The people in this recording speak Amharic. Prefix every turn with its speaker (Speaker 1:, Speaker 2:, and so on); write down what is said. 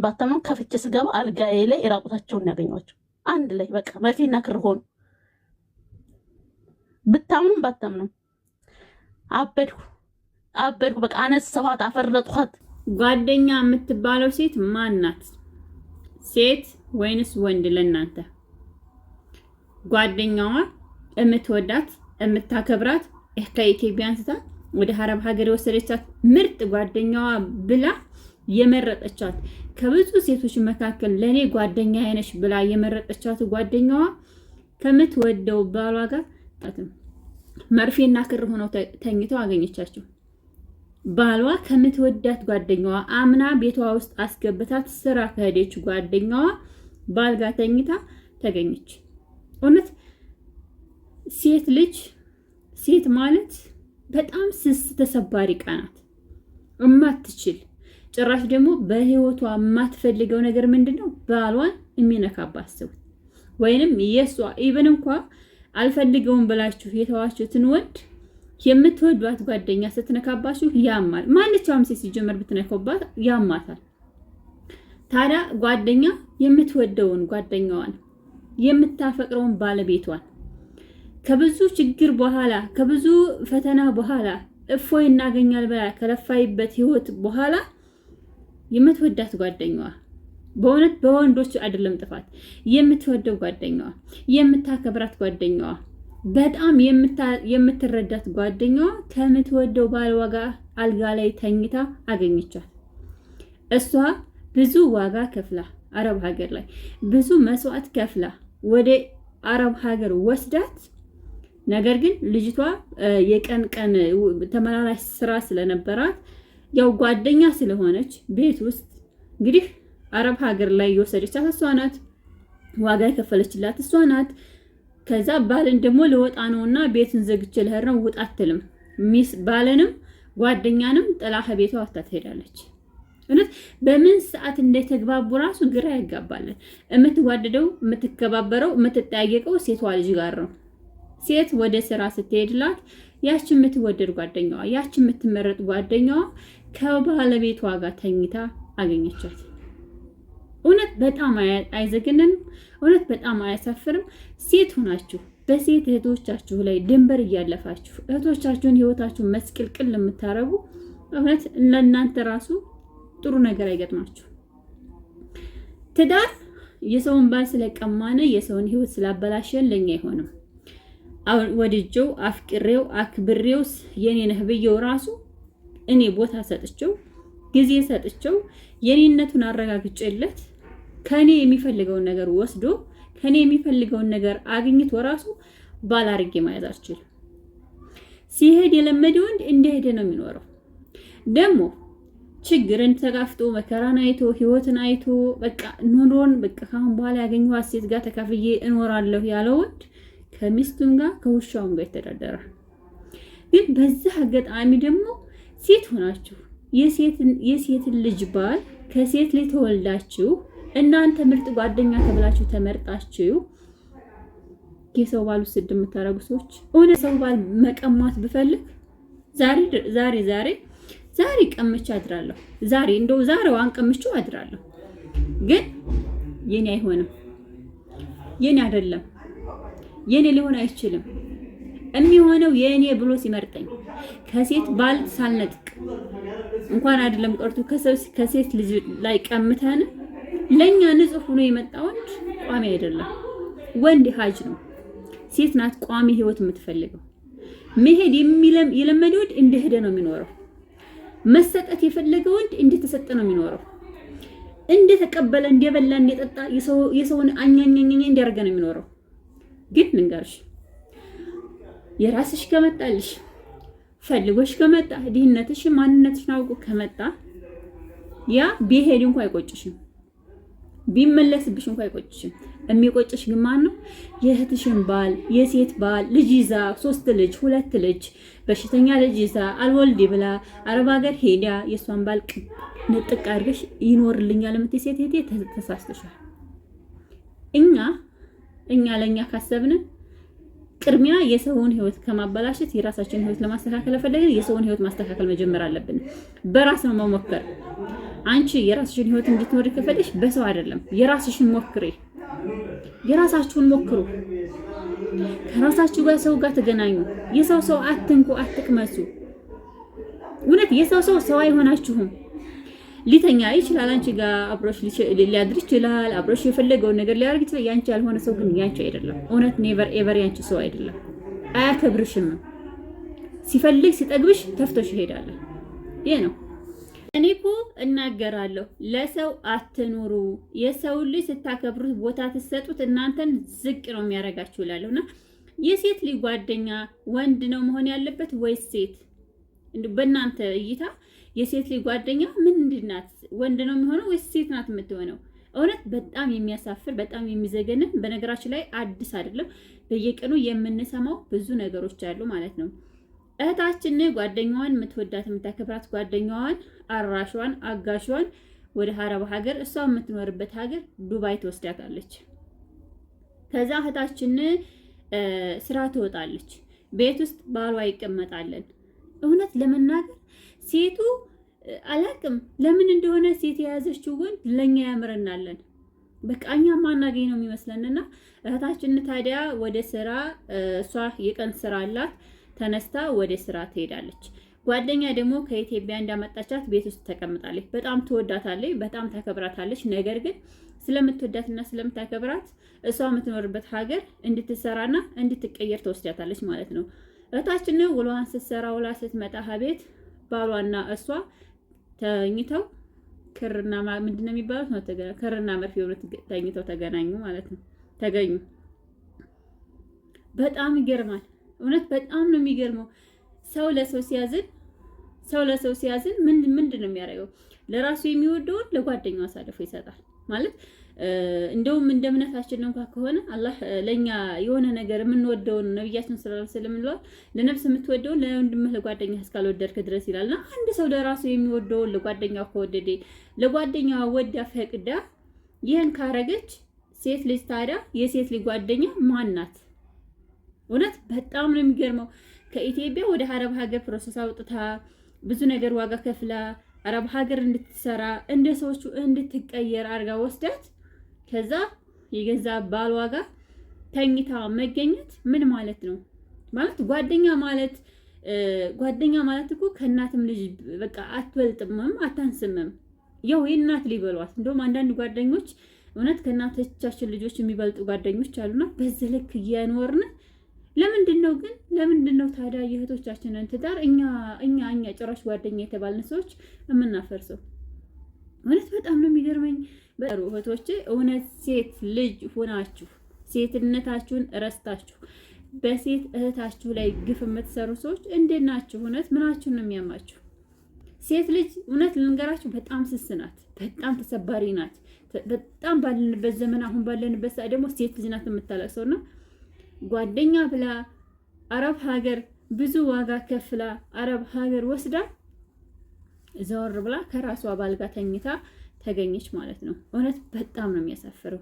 Speaker 1: ባታምኑም ከፍቼ ስገባ አልጋዬ ላይ ራቁታቸውን ያገኟቸው አንድ ላይ በቃ መርፌና ክር ሆኑ። ብታምኑም ባታምኑም አበድኩ በቃ አነሳኋት፣ አፈረጥኋት።
Speaker 2: ጓደኛ የምትባለው ሴት ማን ናት? ሴት ወይንስ ወንድ? ለእናንተ ጓደኛዋ የምትወዳት የምታከብራት ከኢትዮጵያ አንስታ ወደ አረብ ሀገር የወሰደቻት ምርጥ ጓደኛዋ ብላ የመረጠቻት ከብዙ ሴቶች መካከል ለኔ ጓደኛ አይነሽ ብላ የመረጠቻት ጓደኛዋ ከምትወደው ባሏ ጋር መርፌና ክር ሆነው ተኝተው አገኘቻቸው። ባሏ ከምትወዳት ጓደኛዋ አምና ቤቷ ውስጥ አስገብታት ስራ ከሄደች ጓደኛዋ ባል ጋር ተኝታ ተገኘች። እውነት ሴት ማለት በጣም ስስ ተሰባሪ ቃናት እማትችል ጭራሽ ደግሞ በህይወቷ የማትፈልገው ነገር ምንድነው? ባሏን የሚነካባት ሰው ወይንም የሷ ኢቭን እንኳን አልፈልገውም ብላችሁ የተዋችሁትን ወንድ የምትወዷት ጓደኛ ስትነካባችሁ ያማል። ማንኛውም ሴት ሲጀመር ብትነካባት ያማታል። ታዲያ ጓደኛ የምትወደውን ጓደኛዋን የምታፈቅረውን ባለቤቷን ከብዙ ችግር በኋላ ከብዙ ፈተና በኋላ እፎይ እናገኛል ብላ ከለፋይበት ህይወት በኋላ የምትወዳት ጓደኛዋ በእውነት በወንዶች አይደለም ጥፋት፣ የምትወደው ጓደኛዋ የምታከብራት ጓደኛዋ በጣም የምትረዳት ጓደኛዋ ከምትወደው ባልዋ ጋር አልጋ ላይ ተኝታ አገኘቻት። እሷ ብዙ ዋጋ ከፍላ አረብ ሀገር ላይ ብዙ መስዋዕት ከፍላ ወደ አረብ ሀገር ወስዳት፣ ነገር ግን ልጅቷ የቀን ተመላላሽ ስራ ስለነበራት ያው ጓደኛ ስለሆነች ቤት ውስጥ እንግዲህ አረብ ሀገር ላይ የወሰደቻት እሷ ናት። ዋጋ የከፈለችላት እሷ ናት። ከዛ ባልን ደግሞ ለወጣ ነውና ቤትን ዘግቼ ልሄድ ነው ውጣ አትልም። ባልንም ጓደኛንም ጥላ ከቤቷ ወጣ ትሄዳለች። እውነት በምን ሰዓት እንደተግባቡ ራሱ ግራ ያጋባል። የምትዋደደው የምትከባበረው የምትጠያየቀው ሴቷ ልጅ ጋር ነው። ሴት ወደ ስራ ስትሄድላት ያቺ የምትወደድ ጓደኛዋ ያቺ የምትመረጥ ጓደኛዋ ከባለቤቷ ጋር ተኝታ አገኘቻት። እውነት በጣም አይዘግንም? እውነት በጣም አያሳፍርም? ሴት ሆናችሁ በሴት እህቶቻችሁ ላይ ድንበር እያለፋችሁ እህቶቻችሁን ህይወታችሁን መስቅልቅል የምታረጉ እውነት ለእናንተ ራሱ ጥሩ ነገር አይገጥማችሁ። ትዳር የሰውን ባል ስለቀማነ የሰውን ህይወት ስላበላሸን ለኛ አይሆንም። ወድጄው አፍቅሬው አክብሬው የኔ ነህ ብዬው ራሱ እኔ ቦታ ሰጥቼው ጊዜ ሰጥቼው የኔነቱን አረጋግጬለት ከኔ የሚፈልገውን ነገር ወስዶ ከኔ የሚፈልገውን ነገር አግኝቶ ራሱ ባል አድርጌ ማያዝ አልችልም። ሲሄድ የለመደ ወንድ እንደሄደ ነው የሚኖረው። ደግሞ ችግርን ተጋፍጦ መከራን አይቶ ህይወትን አይቶ በቃ ኑሮን በቃ ካሁን በኋላ ያገኘኋት ሴት ጋር ተካፍዬ እኖራለሁ ያለው ወንድ ከሚስቱም ጋር ከውሻውም ጋር ይተዳደራል። ግን በዚህ አጋጣሚ ደግሞ ሴት ሆናችሁ የሴትን ልጅ ባል ከሴት ላይ ተወልዳችሁ እናንተ ምርጥ ጓደኛ ተብላችሁ ተመርጣችሁ የሰው ባል ውስድ የምታረጉ ሰዎች እውነት ሰው ባል መቀማት ብፈልግ ዛሬ ቀምቼ አድራለሁ። እንደው ዛሬዋን ቀምቼው አድራለሁ። ግን የኔ አይሆንም። የኔ አይደለም። የኔ ሊሆን አይችልም። የሚሆነው የኔ ብሎ ሲመርጠኝ ከሴት ባል ሳልነጥቅ እንኳን አይደለም ቀርቶ ከሴት ልጅ ላይ ቀምተን ለኛ ንጹህ ሆኖ የመጣ ወንድ ቋሚ አይደለም። ወንድ ሀጅ ነው። ሴት ናት ቋሚ ህይወት የምትፈልገው። መሄድ የለመደ ወንድ እንደሄደ ነው የሚኖረው። መሰጠት የፈለገ ወንድ እንደተሰጠ ነው የሚኖረው። እንደተቀበለ እንደበላ እንደጠጣ የሰውን አኛኛኛ እንዲያርገ ነው የሚኖረው። ግን ልንገርሽ የራስሽ ከመጣልሽ ፈልጎሽ ከመጣ ድህነትሽ ማንነትሽን አውቆ ከመጣ ያ ቢሄድ እንኳን አይቆጭሽም፣ ቢመለስብሽ እንኳን አይቆጭሽም። የሚቆጭሽ ግን ማን ነው? የእህትሽን ባል የሴት ባል ልጅ ይዛ 3 ልጅ 2 ልጅ በሽተኛ ልጅ ይዛ አልወልድ ብላ አረብ ሀገር ሄዳ የሷን ባል ንጥቅ አድርገሽ ይኖርልኛል የምትይ ሴት እህቴ ተሳስተሻል። እኛ ለኛ ካሰብን ቅድሚያ የሰውን ህይወት ከማበላሸት የራሳችንን ህይወት ለማስተካከል ፈለግን የሰውን ህይወት ማስተካከል መጀመር አለብን። በራስ ነው መሞከር። አንቺ የራስሽን ህይወት እንድትኖሪ ከፈለሽ በሰው አይደለም፣ የራስሽን ሞክሪ። የራሳችሁን ሞክሩ። ከራሳችሁ ጋር ሰው ጋር ተገናኙ። የሰው አትንኩ፣ አትቅመሱ። እውነት የሰው ሰው አይሆናችሁም። ሊተኛ ይችላል፣ አንቺ ጋር አብሮሽ ሊያድር ይችላል፣ አብሮሽ የፈለገውን ነገር ሊያደርግ ይችላል። ያንቺ ያልሆነ ሰው ግን ያንቺ አይደለም። እውነት ኔቨር ኤቨር ያንቺ ሰው አይደለም። አያከብርሽም። ሲፈልግ ሲጠግብሽ ተፍቶሽ ይሄዳል። ይሄ ነው። እኔ እኮ እናገራለሁ፣ ለሰው አትኑሩ። የሰው ልጅ ስታከብሩት ቦታ ትሰጡት እናንተን ዝቅ ነው የሚያደርጋችሁ እላለሁና የሴት ልጅ ጓደኛ ወንድ ነው መሆን ያለበት ወይስ ሴት? በእናንተ እይታ የሴት ልጅ ጓደኛ ምንድን ናት? ወንድ ነው የሚሆነው ወይስ ሴት ናት የምትሆነው? እውነት በጣም የሚያሳፍር በጣም የሚዘገንን። በነገራችን ላይ አዲስ አይደለም፣ በየቀኑ የምንሰማው ብዙ ነገሮች አሉ ማለት ነው። እህታችን ጓደኛዋን የምትወዳት የምታከብራት ጓደኛዋን አራሿን አጋሿን ወደ አረብ ሀገር እሷ የምትኖርበት ሀገር ዱባይ ትወስዳታለች። ከዛ እህታችን ስራ ትወጣለች። ቤት ውስጥ ባሏ ይቀመጣለን። እውነት ለመናገር ሴቱ አላቅም ለምን እንደሆነ ሴት የያዘችው ወንድ ለኛ ያምረናለን። በቃ እኛ ማናገኝ ነው የሚመስለንና እህታችን ታዲያ ወደ ስራ እሷ የቀን ስራ አላት ተነስታ ወደ ስራ ትሄዳለች። ጓደኛ ደግሞ ከኢትዮጵያ እንዳመጣቻት ቤት ውስጥ ተቀምጣለች። በጣም ትወዳታለች፣ በጣም ታከብራታለች። ነገር ግን ስለምትወዳትና ስለምታከብራት እሷ የምትኖርበት ሀገር እንድትሰራና እንድትቀየር ተወስዳታለች ማለት ነው። እህታችን ውሏን ስትሰራ ውላ ስትመጣ ቤት ባሏና እሷ ተኝተው ክርና ምንድነው የሚባሉት ነው ክርና መርፌ ተኝተው ተገናኙ ማለት ነው። ተገኙ። በጣም ይገርማል። እውነት በጣም ነው የሚገርመው። ሰው ለሰው ሲያዝን ምንድን ነው የሚያደርገው? ለራሱ የሚወደውን ለጓደኛው አሳልፎ ይሰጣል ማለት እንደውም እንደ እምነታችን እንኳን ከሆነ አላህ ለኛ የሆነ ነገር የምንወደውን ነብያችን ሰለላሁ ዐለይሂ ወሰለም ብለዋል። ለነፍስ የምትወደውን ለወንድምህ ለጓደኛህ እስካልወደድክ ድረስ ይላልና አንድ ሰው ለራሱ የሚወደውን ለጓደኛው ከወደደ ለጓደኛዋ ወዳ ፈቅዳ ይህን ካረገች ሴት ልጅ ታዲያ የሴት ልጅ ጓደኛ ማን ናት? እውነት በጣም ነው የሚገርመው። ከኢትዮጵያ ወደ አረብ ሀገር ፕሮሰስ አውጥታ ብዙ ነገር ዋጋ ከፍላ አረብ ሀገር እንድትሰራ እንደ ሰዎቹ እንድትቀየር አድርጋ ወስዳት ከዛ የገዛ ባሏ ጋር ተኝታ መገኘት ምን ማለት ነው? ማለት ጓደኛ ማለት እኮ ከእናትም ልጅ በቃ አትበልጥምም አታንስምም። ያው የእናት ሊበሏት እንደውም አንዳንድ ጓደኞች እውነት ከእናቶቻችን ልጆች የሚበልጡ ጓደኞች አሉና በዚህ ልክ እየኖርን ለምንድን ነው ታዲያ የእህቶቻችንን ትዳር እኛ ጭራሽ ጓደኛ የተባልን ሰዎች የምናፈርሰው? እውነት በጣም ነው የሚገርመኝ። በሩ እህቶቼ እውነት ሴት ልጅ ሆናችሁ ሴትነታችሁን ረስታችሁ በሴት እህታችሁ ላይ ግፍ የምትሰሩ ሰዎች እንዴት ናችሁ? እውነት ምናችሁን ነው የሚያማችሁ? ሴት ልጅ እውነት ልንገራችሁ በጣም ስስ ናት፣ በጣም ተሰባሪ ናት። በጣም ባለንበት ዘመን አሁን ባለንበት ሰዓት ደግሞ ሴት ልጅ ናት የምታለቅሰውና ጓደኛ ብላ አረብ ሀገር ብዙ ዋጋ ከፍላ አረብ ሀገር ወስዳ ዘወር ብላ ከራሷ ባል ጋር ተኝታ ተገኘች ማለት ነው። እውነት በጣም ነው የሚያሳፍረው።